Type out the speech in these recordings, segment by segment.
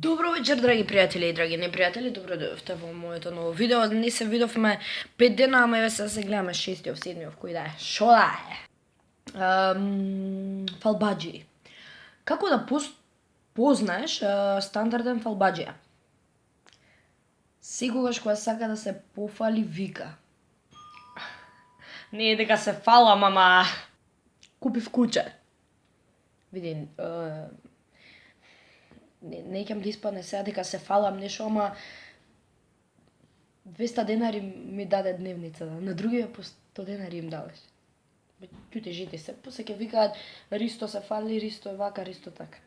Добро вечер, драги пријатели и драги непријатели, добро дојдовте во моето ново видео. Не се видовме 5 дена, ама еве се гледаме 6-тиот, 7-тиот, кој да е. Шо да е? Фалбаџи. Како да познаеш стандарден фалбаџија? Секогаш кога сака да се пофали, вика. Не е дека се фалам, ама купив куќе. Види, не ќе да испадне сега дека се фалам нешто, ама 200 денари ми даде дневница, на другиве по 100 денари им даваш. Ќути жити се, после ќе викаат Ристо се фали, Ристо е вака, Ристо така.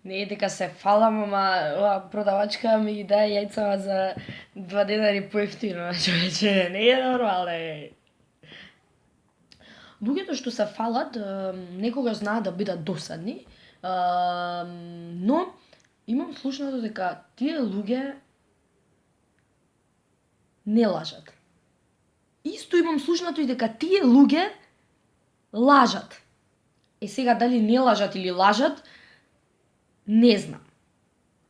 Не е дека се фалам, ама продавачка ми ги даде јајцава за 2 денари поевтино, човече, не е нормално. Луѓето што се фалат, некогаш знаат да бидат досадни, но имам слушнато дека тие луѓе не лажат. Исто имам слушнато и дека тие луѓе лажат. Сега дали не лажат или лажат, не знам.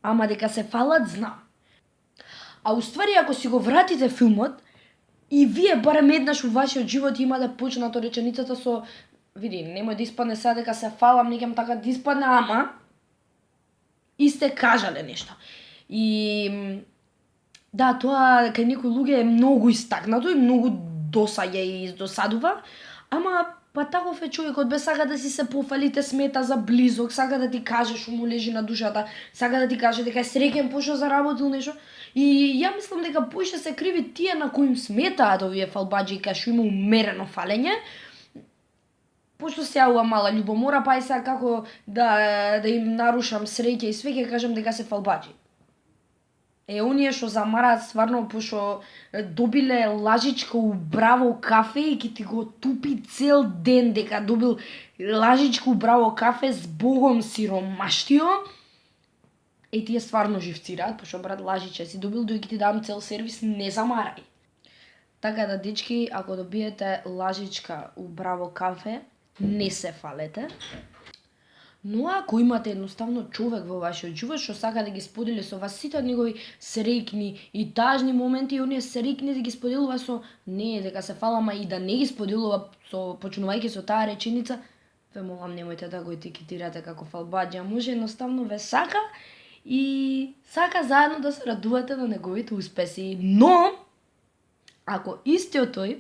Ама дека се фалат, знам. А уствари, ако си го вратите филмот, и вие барем еднаш во вашиот живот има да почнато реченицата со види, немој да испадне сега дека се фалам, не ќам така да испадне, ама и сте кажале нешто. И да, тоа кај некои луѓе е многу истакнато и многу досаѓа и издосадува, ама па таков е човекот, без сака да си се пофали, те смета за близок, сака да ти каже што му лежи на душата, сака да ти каже дека е среќен пошто заработил нешто. И ја мислам дека поише се криви тие на кои им сметаат овие фалбаџи кај што има умерено фалење, пошто се јавува мала љубомора, па и сега како да им нарушам среќа и све ќе кажам дека се фалбаџи. Оние што замараат стварно пошто добиле лажичка убраво кафе и ќе ти го тупи цел ден дека добил лажичка убраво кафе с богом сиромаштио, тие стварно живцираат, пошто брат лажиче си добил, дојки ти дам цел сервис, не замарај. Така да, дечки, ако добиете лажичка убраво кафе, не се фалете. Но ако имате едноставно човек во вашиот живот што сака да ги сподели со вас сите негови среќни и тажни моменти, и оние среќни да ги споделува со не дека се фалама и да не ги споделува со почнувајќи со таа реченица, ве молам немојте да го етикетирате како фалбаџи, може едноставно ве сака и сака заедно да се радувате на неговите успеси. Но ако истиот тој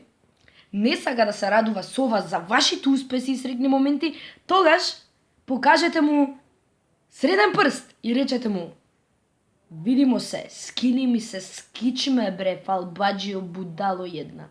не сака да се радува со вас за вашите успеси и среќни моменти, тогаш покажете му среден прст и речете му: видимо се, скини ми се, скич ме бре, фалбаџио будало една.